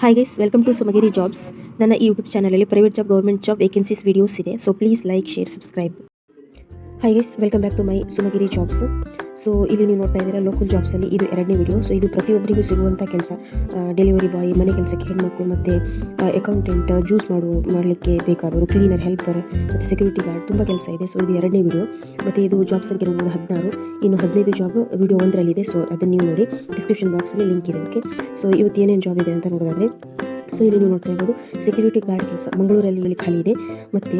Hi guys, welcome to Sumagiri jobs. ನನ್ನ ಈ YouTube ಚಾನಲಲ್ಲಿ private job, government job vacancies videos ಇದೆ. So please like, share, subscribe. Hi guys, welcome back to my Sumagiri jobs. So ಇಲ್ಲಿ ನೀವು ನೋಡ್ತಾ ಇದ್ದೀರಾ local ಜಾಬ್ಸಲ್ಲಿ ಇದು ಎರಡನೇ ವಿಡಿಯೋ. ಸೊ ಇದು ಪ್ರತಿಯೊಬ್ಬರಿಗೂ ಸಿಗುವಂಥ ಕೆಲಸ. ಡೆಲಿವರಿ ಬಾಯ್, ಮನೆ ಕೆಲಸಕ್ಕೆ ಹೆಣ್ಮಕ್ಳು, ಮತ್ತು ಅಕೌಂಟೆಂಟ್, ಜ್ಯೂಸ್ ಮಾಡಲಿಕ್ಕೆ ಬೇಕಾದವರು, ಕ್ಲೀನರ್, ಹೆಲ್ಪರ್, ಮತ್ತು ಸೆಕ್ಯೂರಿಟಿ ಗಾರ್ಡ್, ತುಂಬ ಕೆಲಸ ಇದೆ. ಸೊ ಇದು ಎರಡನೇ ವಿಡಿಯೋ. ಮತ್ತು ಇದು ಜಾಬ್ ಸಂಖ್ಯೆ 16. ಇನ್ನು 15 ಜಾಬ್ ವಿಡಿಯೋ ಒಂದರಲ್ಲಿದೆ. ಸೊ ಅದನ್ನು ನೀವು ನೋಡಿ, ಡಿಸ್ಕ್ರಿಪ್ಷನ್ ಬಾಕ್ಸಲ್ಲಿ ಲಿಂಕ್ ಇದೆ. ಓಕೆ, ಸೊ ಇವತ್ತು ಏನೇನು ಜಾಬ್ ಇದೆ ಅಂತ ನೋಡೋದಾದರೆ, ಸೊ ಇಲ್ಲಿ ನೀವು ನೋಡ್ತಾ ಇರ್ಬೋದು ಸೆಕ್ಯೂರಿಟಿ ಗಾರ್ಡ್ ಕೆಲಸ ಮಂಗಳೂರಲ್ಲಿ ಖಾಲಿ ಇದೆ. ಮತ್ತು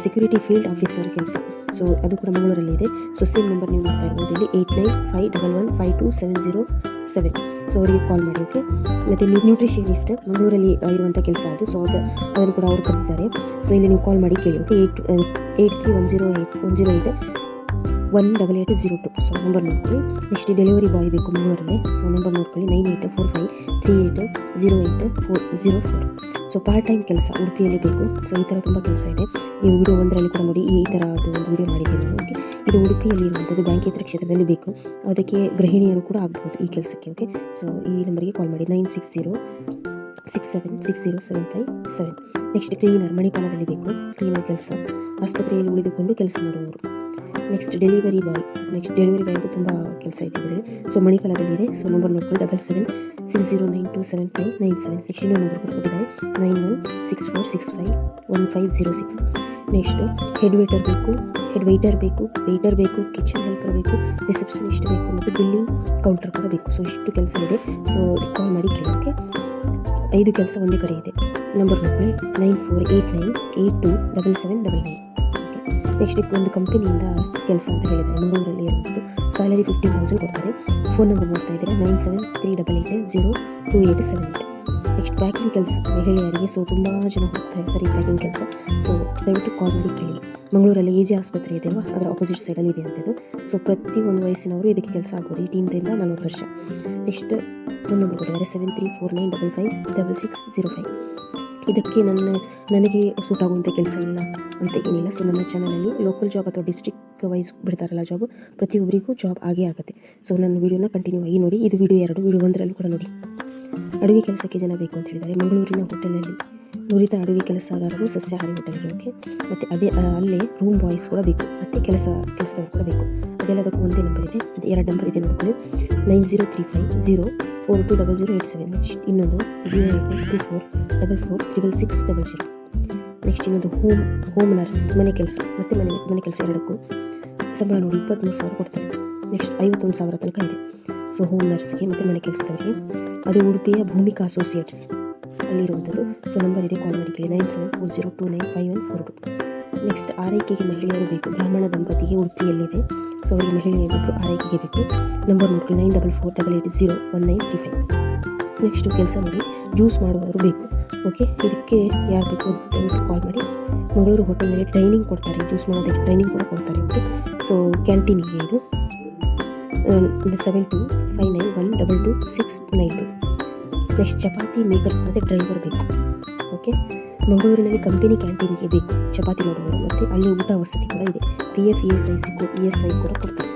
ಸೆಕ್ಯೂರಿಟಿ ಫೀಲ್ಡ್ ಆಫೀಸರ್ ಕೆಲಸ, ಸೊ ಅದು ಕೂಡ ಮಂಗಳೂರಲ್ಲಿ ಇದೆ. ಸೊ ಸೇಮ್ ನಂಬರ್ ನೀವು ನೋಡ್ತಾ ಇರ್ಬೋದು ಇಲ್ಲಿ 8951152707. ಸೊ ಅವರಿಗೆ ಕಾಲ್ ಮಾಡಿ. ಓಕೆ, ಮತ್ತು ನ್ಯೂಟ್ರಿಷನಿಸ್ಟ್ ಮಂಗಳೂರಲ್ಲಿ ಇರುವಂಥ ಕೆಲಸ ಅದು. ಸೊ ಅದನ್ನು ಕೂಡ ಅವರು ಕರೆದಿದ್ದಾರೆ. ಸೊ ಇಲ್ಲಿ ನೀವು ಕಾಲ್ ಮಾಡಿ ಕೇಳಿ. ಓಕೆ, 8310818802. ಸೊ ನಂಬರ್ ನೋಡ್ಕೊಳ್ಳಿ. ನೆಕ್ಸ್ಟ್ ಡೆಲಿವರಿ ಬಾಯ್ ಬೇಕು ಮಂಗಳೂರಲ್ಲಿ. ಸೊ ನಂಬರ್ ನೋಡ್ಕೊಳ್ಳಿ 9845380804. ಸೊ ಪಾರ್ಟ್ ಟೈಮ್ ಕೆಲಸ ಉಡುಪಿಯಲ್ಲಿ ಬೇಕು. ಸೊ ಈ ಥರ ತುಂಬ ಕೆಲಸ ಇದೆ. ನೀವು ವಿಡಿಯೋ ಒಂದರಲ್ಲಿ ಕೂಡ ನೋಡಿ, ಈ ಥರದ್ದು ಒಂದು ವಿಡಿಯೋ ಮಾಡಿದ್ದೇನೆ ನಾನು. ಓಕೆ, ಇದು ಉಡುಪಿಯಲ್ಲಿ ಇರುವಂಥದ್ದು, ಬ್ಯಾಂಕೇತರ ಕ್ಷೇತ್ರದಲ್ಲಿ ಬೇಕು. ಅದಕ್ಕೆ ಗೃಹಿಣಿಯರು ಕೂಡ ಆಗ್ಬೋದು ಈ ಕೆಲಸಕ್ಕೆ. ಓಕೆ, ಸೊ ಈ ನಂಬರಿಗೆ ಕಾಲ್ ಮಾಡಿ 9606760757. ನೆಕ್ಸ್ಟ್ ಕ್ಲೀನರ್ ಮಣಿಪಾಲದಲ್ಲಿ ಬೇಕು. ಕ್ಲೀನರ್ ಕೆಲಸ, ಆಸ್ಪತ್ರೆಯಲ್ಲಿ ಉಳಿದುಕೊಂಡು ಕೆಲಸ ಮಾಡುವವರು. ನೆಕ್ಸ್ಟ್ ಡೆಲಿವರಿ ಬಾಯ್ ಅಂತ ತುಂಬ ಕೆಲಸ ಇದೆ ಇದರಲ್ಲಿ. ಸೊ ಮಣಿಪಾಲದಲ್ಲಿದೆ. ಸೊ ನಂಬರ್ ನೋಡ್ಕೊಂಡು 7760927597. ನೆಕ್ಸ್ಟ್ ಇನ್ನೊಂದು ನಂಬರ್ ಕೊಟ್ಟಿದ್ದಾರೆ 9164651506. ನೆಕ್ಸ್ಟು ಹೆಡ್ ವೇಟರ್ ಬೇಕು, ವೇಟರ್ ಬೇಕು, ಕಿಚನ್ ಹೆಲ್ಪರ್ ಬೇಕು, ರಿಸೆಪ್ಷನಿಸ್ಟ್ ಬೇಕು, ಮತ್ತು ಬಿಲ್ಲಿಂಗ್ ಕೌಂಟರ್ ಕೂಡ ಬೇಕು. ಸೊ ಇಷ್ಟು ಕೆಲಸ ಇದೆ. ಸೊ ಕಾಲ್ ಮಾಡಿ ಕೇಳೋಕ್ಕೆ 5 ಕೆಲಸ ಒಂದೇ ಕಡೆ ಇದೆ. ನಂಬರ್ ನೋಡ್ಕೊಳ್ಳಿ 9489827799. ನೆಕ್ಸ್ಟ್ ಒಂದು ಕಂಪನಿಯಿಂದ ಕೆಲಸ ಅಂತ ಹೇಳಿದ್ದಾರೆ, ಮಂಗಳೂರಲ್ಲಿ ಇರುವಂಥದ್ದು. ಸ್ಯಾಲರಿ 15,000 ಕೊಡ್ತಾರೆ. ಫೋನ್ ನಂಬರ್ ನೋಡ್ತಾ ಇದ್ದಾರೆ 9738802878. ನೆಕ್ಸ್ಟ್ ಪ್ಯಾಕಿಂಗ್ ಕೆಲಸ ಮಹಿಳೆಯರಿಗೆ. ಸೊ ತುಂಬ ಜನ ಹೋಗ್ತಾ ಇರ್ತಾರೆ ಈ ಪ್ಯಾಕಿಂಗ್ ಕೆಲಸ. ಸೊ ದಯವಿಟ್ಟು ಕಾಲ್ ಮಾಡಿ ಕೇಳಿ. ಮಂಗಳೂರಲ್ಲಿ ಎಜೆ ಆಸ್ಪತ್ರೆ ಇದೆ ಅಲ್ವಾ, ಅದರ ಆಪೋಸಿಟ್ ಸೈಡಲ್ಲಿ ಇದೆ ಅಂಥದ್ದು. ಸೊ ಪ್ರತಿಯೊಂದು ವಯಸ್ಸಿನವರು ಇದಕ್ಕೆ ಕೆಲಸ ಆಗ್ಬೋದು, 18ರಿಂದ 40 ವರ್ಷ. ನೆಕ್ಸ್ಟ್ ಫೋನ್ ನಂಬರ್ ಕೊಟ್ಟಿದ್ದಾರೆ 7349556605. ಇದಕ್ಕೆ ನನಗೆ ಸೂಟ್ ಆಗುವಂಥ ಕೆಲಸ ಇಲ್ಲ ಅಂತ ಏನಿಲ್ಲ. ಸೊ ನನ್ನ ಚಾನಲಲ್ಲಿ ಲೋಕಲ್ ಜಾಬ್ ಅಥವಾ ಡಿಸ್ಟ್ರಿಕ್ಟ್ ವೈಸ್ ಬಿಡ್ತಾರಲ್ಲ ಜಾಬ್, ಪ್ರತಿಯೊಬ್ಬರಿಗೂ ಜಾಬ್ ಆಗೇ ಆಗುತ್ತೆ. ಸೊ ನನ್ನ ವೀಡಿಯೋನ ಕಂಟಿನ್ಯೂ ಆಗಿ ನೋಡಿ. ಇದು ವಿಡಿಯೋ 2, ವಿಡಿಯೋ 1ರಲ್ಲೂ ಕೂಡ ನೋಡಿ. ಅಡುಗೆ ಕೆಲಸಕ್ಕೆ ಜನ ಬೇಕು ಅಂತ ಹೇಳಿದ್ದಾರೆ. ಮಂಗಳೂರಿನ ಹೋಟೆಲಲ್ಲಿ ನುರಿತ ಅಡುಗೆ ಕೆಲಸಗಾರರು, ಸಸ್ಯಾಹಾರಿ ಹೋಟೆಲ್ಗೆ. ಓಕೆ, ಮತ್ತು ಅಲ್ಲೇ ರೂಮ್ ಬಾಯ್ಸ್ ಕೂಡ ಬೇಕು, ಮತ್ತು ಕೆಲಸದವರು ಕೂಡ ಬೇಕು. ಅದೆಲ್ಲದಕ್ಕೂ ಒಂದೇ ನಂಬರ್ ಇದೆ. ಅದು 2 ನಂಬರ್ ಇದೆ ನೋಡ್ಕೊಳ್ಳಿ 9035042087. ಇನ್ನೊಂದು 082444660. ನೆಕ್ಸ್ಟ್ ಇನ್ನೊಂದು ಹೋಮ್ ನರ್ಸ್, ಮನೆ ಕೆಲಸ ಮತ್ತು ಮನೆ ಕೆಲಸ ಎರಡಕ್ಕೂ ಸಂಬಳ ನೋಡಿ 23,000 ಕೊಡ್ತಾರೆ. ನೆಕ್ಸ್ಟ್ 51,000 ತನಕ ಇದೆ. ಸೊ ಹೋಮ್ ನರ್ಸ್ಗೆ ಮತ್ತು ಮನೆ ಕೆಲಸದವರಿಗೆ. ಅದು ಉಡುಪಿಯ ಭೂಮಿಕಾ ಅಸೋಸಿಯೇಟ್ಸ್ ಅಲ್ಲಿರುವಂಥದ್ದು. ಸೊ ನಂಬರ್ ಇದೆ, ಕಾಲ್ ಮಾಡಿ ಕೇಳಿ 9740295142. ನೆಕ್ಸ್ಟ್ ಆರೈಕೆಗೆ ಮಹಿಳೆಯರು ಬೇಕು. ಬ್ರಾಹ್ಮಣ ದಂಪತಿಗೆ ಉಡುಪಿಯಲ್ಲಿದೆ. ಸೊ ಅವರಿಗೆ ಮಹಿಳೆಯರು ಆರೈಕೆಗೆ ಬೇಕು. ನಂಬರ್ ನೋಡ್ಕೊಳ್ಳಿ 9448801935. ನೆಕ್ಸ್ಟು ಕೆಲಸ ನೋಡಿ, ಜ್ಯೂಸ್ ಮಾಡುವವರು ಬೇಕು. ಓಕೆ, ಇದಕ್ಕೆ ಯಾರು ಬೇಕು ದಯವಿಟ್ಟು ಕಾಲ್ ಮಾಡಿ. ಮಂಗಳೂರು ಹೋಟೆಲ್ನಲ್ಲಿ ಟ್ರೈನಿಂಗ್ ಕೊಡ್ತಾರೆ, ಜ್ಯೂಸ್ ಮಾಡೋದಕ್ಕೆ ಟ್ರೈನಿಂಗ್ ಕೂಡ ಕೊಡ್ತಾರೆ. ಓಕೆ, ಸೊ ಕ್ಯಾಂಟೀನಿಗೆ ಇದು 7259122692. ನೆಕ್ಸ್ಟ್ ಚಪಾತಿ ಮೇಕರ್ಸ್ ಮತ್ತು ಡ್ರೈವರ್ ಬೇಕು. ಓಕೆ, ಮಂಗಳೂರಿನಲ್ಲಿ ಕಂಪನಿ ಕ್ಯಾಂಟೀನಿಗೆ ಬೇಕು ಚಪಾತಿ ಮಾಡುವವರು, ಮತ್ತು ಅಲ್ಲಿ ಊಟ ವಸತಿ ಕೂಡ ಇದೆ. PF ESI ಕೂಡ ಕೊಡ್ತಾರೆ.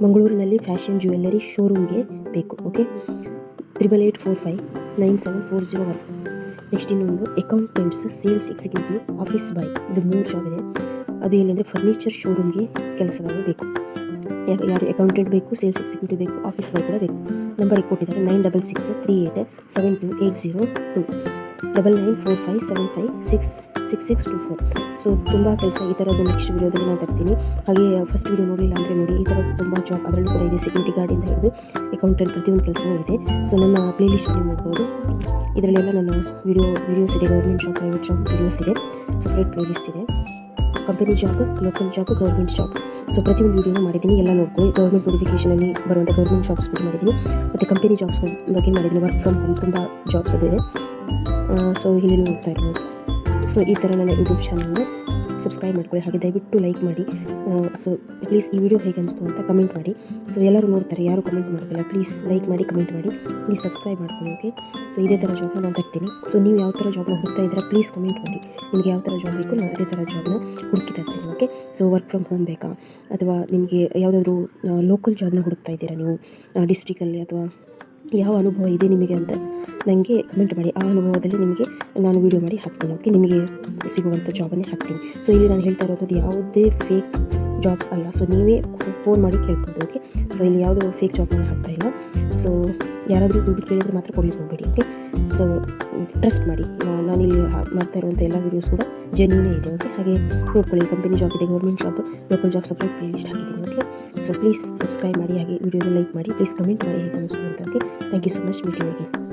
ಮಂಗಳೂರಿನಲ್ಲಿ ಫ್ಯಾಷನ್ ಜ್ಯುವೆಲ್ಲರಿ ಶೋರೂಮ್ಗೆ ಬೇಕು. ಓಕೆ, 8845974001. ನೆಕ್ಸ್ಟ್ ಇನ್ನೊಂದು accountants, sales executive, office boy, ಇದು 3 ಜಾಬ್ ಇದೆ. ಅದು ಎಲ್ಲಿಂದರೆ ಫರ್ನಿಚರ್ ಶೋರೂಮ್ಗೆ ಕೆಲಸದವರು ಬೇಕು. ಯಾರು ಅಕೌಂಟೆಂಟ್ ಬೇಕು, ಸೇಲ್ಸ್ ಎಕ್ಸಿಕ್ಯೂಟಿವ್ ಬೇಕು, ಆಫೀಸ್ ಬಾಯ್ ಕೂಡ ಬೇಕು. ನಂಬರ್ ಕೊಟ್ಟಿದ್ದಾರೆ 96638772, 9945756624. ಸೊ ತುಂಬ ಕೆಲಸ ಈ ಥರದ್ದು ನೆಕ್ಸ್ಟ್ ವೀಡಿಯೋದಲ್ಲಿ ನಾನು ತರ್ತೀನಿ. ಹಾಗೆ ಫಸ್ಟ್ ವೀಡಿಯೋ ನೋಡಲಿಲ್ಲ ಅಂದರೆ ನೋಡಿ, ಈ ಥರ ತುಂಬ ಜಾಬ್ ಅದರಲ್ಲೂ ಕೂಡ ಇದೆ. ಸೆಕ್ಯೂರಿಟಿ ಗಾರ್ಡಿಂದ ಹಿಡಿದು ಅಕೌಂಟೆಂಟ್ ಪ್ರತಿಯೊಂದು ಕೆಲಸವೂ ಇದೆ. ಸೊ ನನ್ನ ಪ್ಲೇಲಿಸ್ಟಲ್ಲಿ ನೋಡ್ಬೋದು, ಇದರಲ್ಲೆಲ್ಲ ನನ್ನ ವೀಡಿಯೋಸ್ ಇದೆ. Government job, private job videos ಇದೆ. ಸಪ್ರೇಟ್ ಪ್ಲೇಲಿಸ್ಟ್ ಇದೆ. Company job, local job, government job. So ಪ್ರತಿಯೊಂದು ವೀಡಿಯೋನೂ ಮಾಡಿದ್ದೀನಿ, ಎಲ್ಲ ನೋಡ್ಕೊಳ್ಳಿ. ಗೌರ್ಮೆಂಟ್ ನೋಟಿಫಿಕೇಷನಲ್ಲಿ ಬರುವಂಥ ಗೌರ್ಮೆಂಟ್ ಜಾಬ್ಸ್ ಬಗ್ಗೆ ಮಾಡಿದ್ದೀನಿ, ಮತ್ತು ಕಂಪನಿ ಜಾಬ್ಸ್ ಬಗ್ಗೆ ಮಾಡಿದ್ದೀನಿ. ವರ್ಕ್ ಫ್ರಮ್ ಹೋಮ್ ತುಂಬ ಜಾಬ್ಸ್ ಅದು ಇದೆ. ಸೊ ಇಲ್ಲಿ ನೋಡ್ತಾ ಇರ್ಬೋದು. ಸೊ ಈ ಥರ ನನ್ನ ಯೂಟ್ಯೂಬ್ ಚಾನಲ್ನ ಸಬ್ಸ್ಕ್ರೈಬ್ ಮಾಡ್ಕೊಳ್ಳಿ. ಹಾಗೆ ದಯವಿಟ್ಟು ಲೈಕ್ ಮಾಡಿ. ಸೊ ಪ್ಲೀಸ್ ಈ ವಿಡಿಯೋ ಹೇಗೆ ಅನಿಸ್ತು ಅಂತ ಕಮೆಂಟ್ ಮಾಡಿ. ಸೊ ಎಲ್ಲರೂ ನೋಡ್ತಾರೆ, ಯಾರು ಕಮೆಂಟ್ ಮಾಡೋದಿಲ್ಲ. ಪ್ಲೀಸ್ ಲೈಕ್ ಮಾಡಿ, ಕಮೆಂಟ್ ಮಾಡಿ, ಪ್ಲೀಸ್ ಸಬ್ಸ್ಕ್ರೈಬ್ ಮಾಡ್ಕೊಳ್ಳಿ. ಓಕೆ, ಸೊ ಇದೇ ಥರ ಜಾಬ್ನ ನಾನು ತರ್ತೀನಿ. ಸೊ ನೀವು ಯಾವ ಥರ ಜಾಬ್ನ ಹುಡುಕ್ತಾ ಇದ್ದೀರಾ ಪ್ಲೀಸ್ ಕಮೆಂಟ್ ಮಾಡಿ. ನಿಮಗೆ ಯಾವ ಥರ ಜಾಬ್ ಬೇಕು, ನಾನು ಅದೇ ಥರ ಜಾಬ್ನ ಹುಡುಕಿ ತರ್ತೀನಿ. Okay, so work from home ಬೇಕಾ, ಅಥವಾ ನಿಮಗೆ ಯಾವುದಾದ್ರೂ ಲೋಕಲ್ ಜಾಬ್ನ ಹುಡುಕ್ತಾ ಇದ್ದೀರಾ ನೀವು ಡಿಸ್ಟ್ರಿಕಲ್ಲಿ, ಅಥವಾ ಯಾವ ಅನುಭವ ಇದೆ ನಿಮಗೆ ಅಂತ ನನಗೆ ಕಮೆಂಟ್ ಮಾಡಿ. ಆ ಅನುಭವದಲ್ಲಿ ನಿಮಗೆ ನಾನು ವೀಡಿಯೋ ಮಾಡಿ ಹಾಕ್ತೀನಿ. ಓಕೆ, ನಿಮಗೆ ಸಿಗುವಂಥ ಜಾಬನ್ನೇ ಹಾಕ್ತೀನಿ. ಸೊ ಇಲ್ಲಿ ನಾನು ಹೇಳ್ತಾ ಇರೋದು ಯಾವುದೇ ಫೇಕ್ ಜಾಬ್ಸ್ ಅಲ್ಲ. ಸೊ ನೀವೇ ಫೋನ್ ಮಾಡಿ ಕೇಳ್ಬೋದು. ಓಕೆ, ಸೊ ಇಲ್ಲಿ ಯಾವುದೋ ಫೇಕ್ ಜಾಬನ್ನು ಹಾಕ್ತಾ ಇಲ್ಲ. ಸೊ ಯಾರಾದರೂ ದುಡ್ಡು ಕೇಳಿದರೆ ಮಾತ್ರ ಕೊಡ್ಲಿಕ್ಕೆ ಹೋಗಬೇಡಿ. ಓಕೆ, ಸೊ ಟ್ರಸ್ಟ್ ಮಾಡಿ. ನಾನಿಲ್ಲಿ ಮಾಡ್ತಾ ಇರುವಂಥ ಎಲ್ಲ ವೀಡಿಯೋಸ್ ಕೂಡ ಜೆನ್ಯೂನೇ ಇದೆ. ಓಕೆ, ಹಾಗೆ ನೋಡ್ಕೊಳ್ಳಿ. ಕಂಪನಿ ಜಾಬ್ ಇದೆ, government job, local job separate play list ಹಾಕಿದ್ದೀನಿ. ಓಕೆ, ಸೊ ಪ್ಲೀಸ್ ಸಬ್ಸ್ಕ್ರೈಬ್ ಮಾಡಿ, ಹಾಗೆ ವೀಡಿಯೋನ ಲೈಕ್ ಮಾಡಿ, ಪ್ಲೀಸ್ ಕಮೆಂಟ್ ಮಾಡಿ ಹೇಗೆ ಅನ್ನಿಸ್ತು ಅಂತ. Okay, thank you so much. Meet you again.